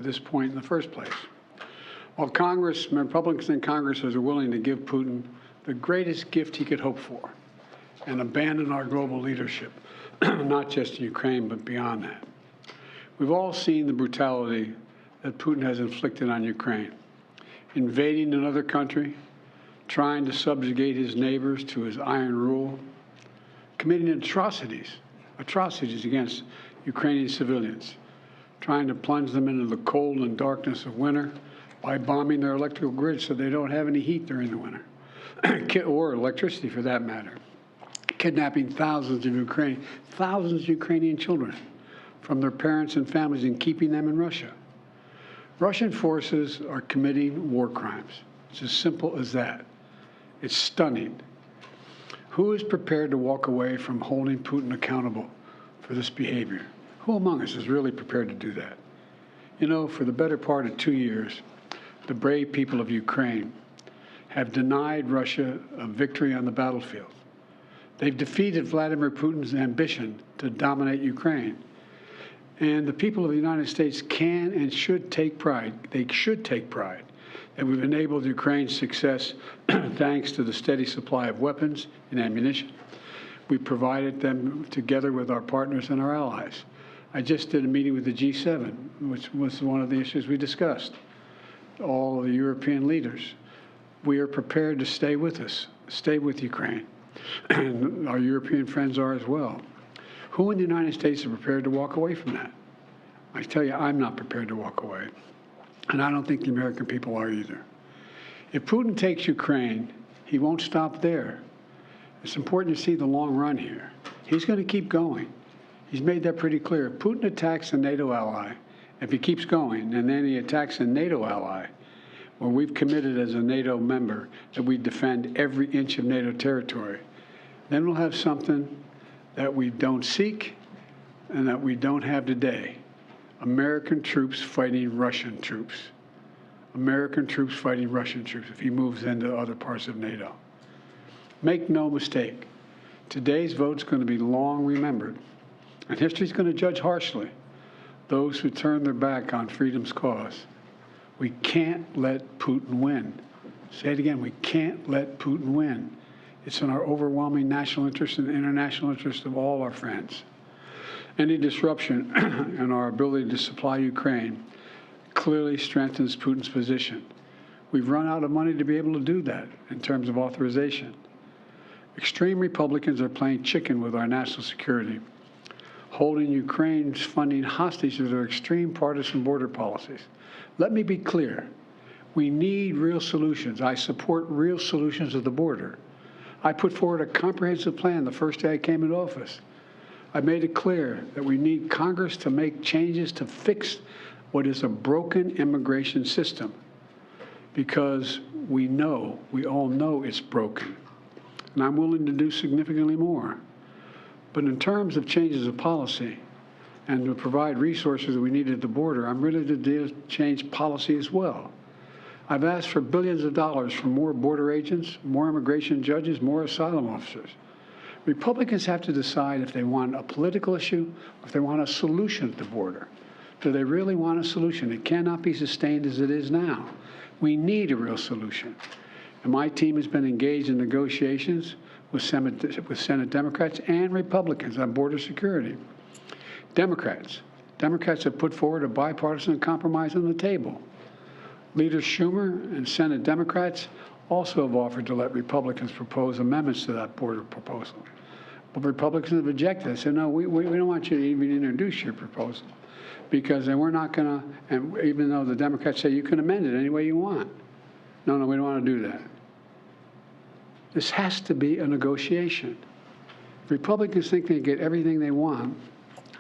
at this point in the first place. While Republicans in Congress are willing to give Putin the greatest gift he could hope for and abandon our global leadership, not just in Ukraine, but beyond that. We've all seen the brutality that Putin has inflicted on Ukraine, invading another country, trying to subjugate his neighbors to his iron rule, committing atrocities against Ukrainian civilians, trying to plunge them into the cold and darkness of winter by bombing their electrical grid so they don't have any heat during the winter, or electricity for that matter, kidnapping thousands of Ukrainian children from their parents and families and keeping them in Russia. Russian forces are committing war crimes. It's as simple as that. It's stunning. Who is prepared to walk away from holding Putin accountable for this behavior? Who among us is really prepared to do that? You know, for the better part of 2 years, the brave people of Ukraine have denied Russia a victory on the battlefield. They've defeated Vladimir Putin's ambition to dominate Ukraine. And the people of the United States can and should take pride. They should take pride that we've enabled Ukraine's success thanks to the steady supply of weapons and ammunition. We provided them together with our partners and our allies. I just did a meeting with the G7, which was one of the issues we discussed. All of the European leaders. We are prepared to stay with us, stay with Ukraine. And our European friends are as well. Who in the United States are prepared to walk away from that? I tell you, I'm not prepared to walk away. And I don't think the American people are either. If Putin takes Ukraine, he won't stop there. It's important to see the long run here. He's going to keep going. He's made that pretty clear. If Putin attacks a NATO ally, if he keeps going, and then he attacks a NATO ally, where we've committed as a NATO member that we defend every inch of NATO territory, then we'll have something that we don't seek and that we don't have today. American troops fighting Russian troops. American troops fighting Russian troops if he moves into other parts of NATO. Make no mistake, today's vote's going to be long remembered, and history's going to judge harshly those who turn their back on freedom's cause. We can't let Putin win. Say it again, we can't let Putin win. It's in our overwhelming national interest and international interest of all our friends. Any disruption in our ability to supply Ukraine clearly strengthens Putin's position. We've run out of money to be able to do that in terms of authorization. Extreme Republicans are playing chicken with our national security, holding Ukraine's funding hostage to their extreme partisan border policies. Let me be clear. We need real solutions. I support real solutions at the border. I put forward a comprehensive plan the first day I came into office. I made it clear that we need Congress to make changes to fix what is a broken immigration system, because we all know it's broken. And I'm willing to do significantly more. But in terms of changes of policy and to provide resources that we need at the border, I'm ready to change policy as well. I've asked for billions of dollars for more border agents, more immigration judges, more asylum officers. Republicans have to decide if they want a political issue or if they want a solution at the border. Do they really want a solution? It cannot be sustained as it is now. We need a real solution. And my team has been engaged in negotiations with Senate Democrats and Republicans on border security. Democrats have put forward a bipartisan compromise on the table. Leader Schumer and Senate Democrats also have offered to let Republicans propose amendments to that border proposal. But Republicans have rejected it. Said, no, we don't want you to even introduce your proposal, because then we're not going to, and even though the Democrats say you can amend it any way you want. No, we don't want to do that. This has to be a negotiation. If Republicans think they can get everything they want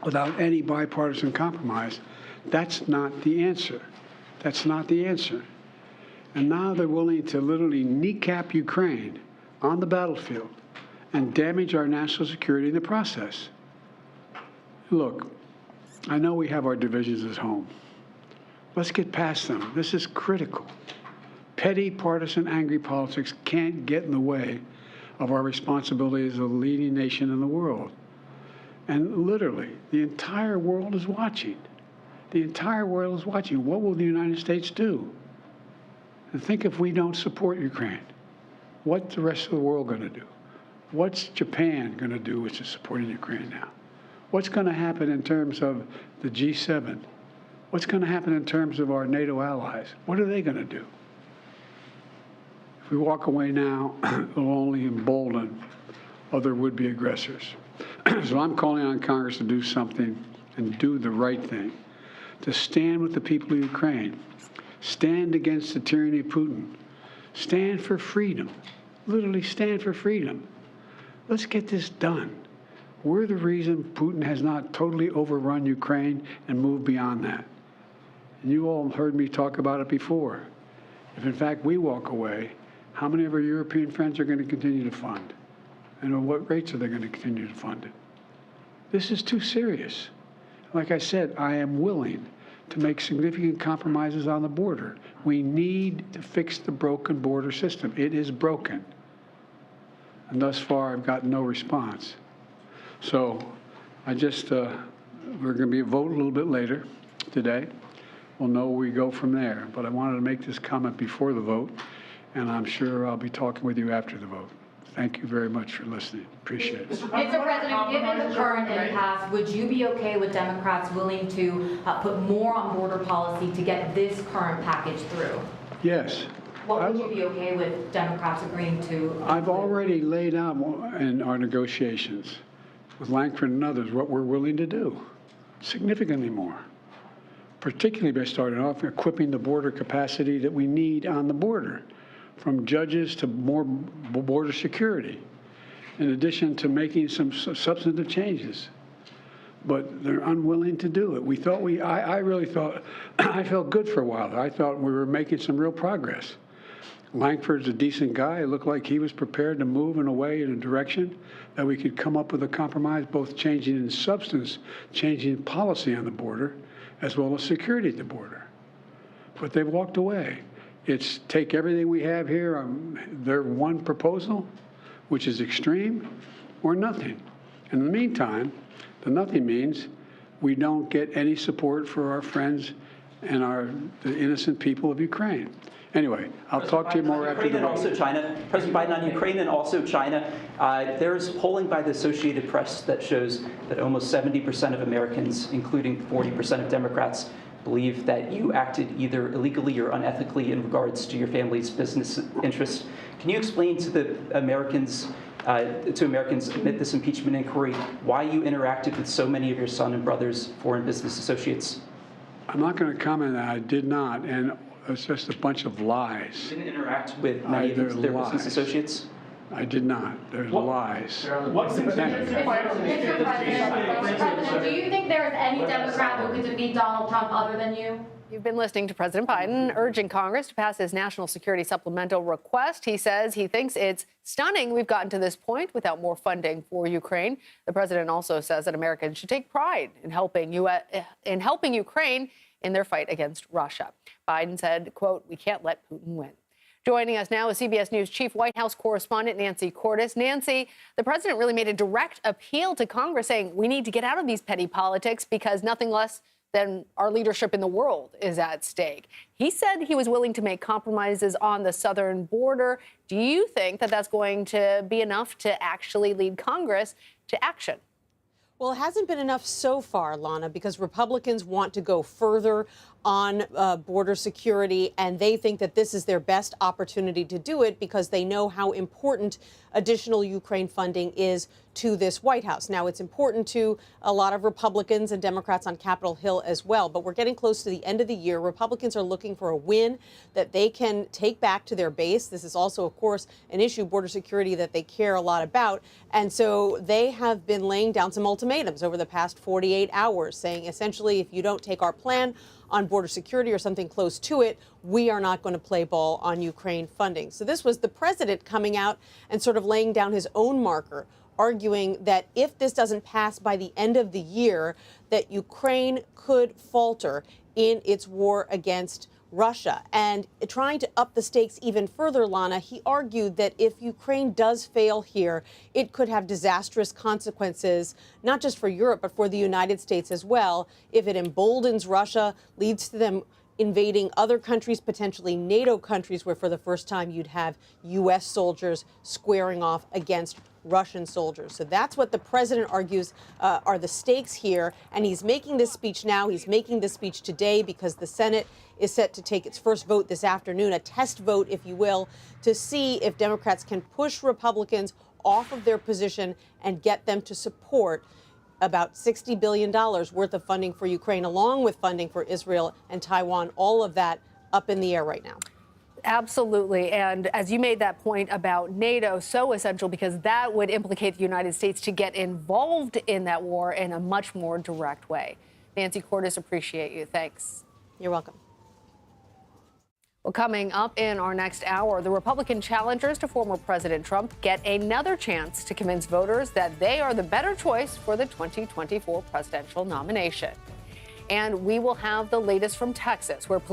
without any bipartisan compromise, that's not the answer. That's not the answer. And now they're willing to literally kneecap Ukraine on the battlefield and damage our national security in the process. Look, I know we have our divisions at home. Let's get past them. This is critical. Petty, partisan, angry politics can't get in the way of our responsibility as a leading nation in the world. And literally, the entire world is watching. The entire world is watching. What will the United States do? And think if we don't support Ukraine, what's the rest of the world going to do? What's Japan going to do, which is supporting Ukraine now? What's going to happen in terms of the G7? What's going to happen in terms of our NATO allies? What are they going to do? If we walk away now, it will only embolden other would-be aggressors. So I'm calling on Congress to do something and do the right thing, to stand with the people of Ukraine, stand against the tyranny of Putin, stand for freedom, literally stand for freedom. Let's get this done. We're the reason Putin has not totally overrun Ukraine and moved beyond that. And you all heard me talk about it before. If in fact we walk away, how many of our European friends are going to continue to fund? And at what rates are they going to continue to fund it? This is too serious. Like I said, I am willing to make significant compromises on the border. We need to fix the broken border system. It is broken. And thus far, I've gotten no response. So I just, we're going to be a vote a little bit later today. We'll know where we go from there. But I wanted to make this comment before the vote, and I'm sure I'll be talking with you after the vote. Thank you very much for listening. Appreciate it. Mr. President, given the current impasse, would you be okay with Democrats willing to put more on border policy to get this current package through? Yes. What would you be okay with Democrats agreeing to? I've already laid out in our negotiations with Langford and others what we're willing to do, significantly more, particularly by starting off equipping the border capacity that we need on the border, from judges to more border security, in addition to making some substantive changes. But they're unwilling to do it. We thought I really thought, I felt good for a while. I thought we were making some real progress. Langford's a decent guy. It looked like he was prepared to move in a way, in a direction that we could come up with a compromise, both changing in substance, changing policy on the border, as well as security at the border. But they've walked away. It's take everything we have here, their one proposal, which is extreme, or nothing. In the meantime, the nothing means we don't get any support for our friends and the innocent people of Ukraine. Anyway, I'll talk to you more after the vote. Also China. President Biden, on Ukraine and also China, there's polling by the Associated Press that shows that almost 70% of Americans, including 40% of Democrats, believe that you acted either illegally or unethically in regards to your family's business interests. Can you explain to the Americans amid this impeachment inquiry why you interacted with so many of your son and brother's foreign business associates? I'm not going to comment that I did not, and it's just a bunch of lies. You didn't interact with many of their business associates? I did not. There's lies. Mr. President, do you think there is any Democrat who could defeat Donald Trump other than you? You've been listening to President Biden urging Congress to pass his national security supplemental request. He says he thinks it's stunning we've gotten to this point without more funding for Ukraine. The president also says that Americans should take pride in helping Ukraine in their fight against Russia. Biden said, quote, "We can't let Putin win." Joining us now is CBS News chief White House correspondent Nancy Cordes. Nancy, the president really made a direct appeal to Congress saying we need to get out of these petty politics because nothing less than our leadership in the world is at stake. He said he was willing to make compromises on the southern border. Do you think that that's going to be enough to actually lead Congress to action? Well, it hasn't been enough so far, Lana, because Republicans want to go further on border security, and they think that this is their best opportunity to do it because they know how important additional Ukraine funding is to this White House. Now, it's important to a lot of Republicans and Democrats on Capitol Hill as well, but we're getting close to the end of the year. Republicans are looking for a win that they can take back to their base. This is also, of course, an issue, border security, that they care a lot about. And so they have been laying down some ultimatums over the past 48 hours, saying essentially, if you don't take our plan on border security or something close to it, we are not going to play ball on Ukraine funding. So this was the president coming out and sort of laying down his own marker, arguing that if this doesn't pass by the end of the year, that Ukraine could falter in its war against Russia. And trying to up the stakes even further, Lana, he argued that if Ukraine does fail here, it could have disastrous consequences, not just for Europe, but for the United States as well. If it emboldens Russia, leads to them invading other countries, potentially NATO countries, where for the first time you'd have U.S. soldiers squaring off against Russian soldiers. So that's what the president argues are the stakes here. And he's making this speech now. He's making this speech today because the Senate is set to take its first vote this afternoon, a test vote, if you will, to see if Democrats can push Republicans off of their position and get them to support about $60 billion worth of funding for Ukraine, along with funding for Israel and Taiwan, all of that up in the air right now. Absolutely. And as you made that point about NATO, so essential because that would implicate the United States to get involved in that war in a much more direct way. Nancy Cordes, appreciate you. Thanks. You're welcome. Well, coming up in our next hour, the Republican challengers to former President Trump get another chance to convince voters that they are the better choice for the 2024 presidential nomination. And we will have the latest from Texas, where police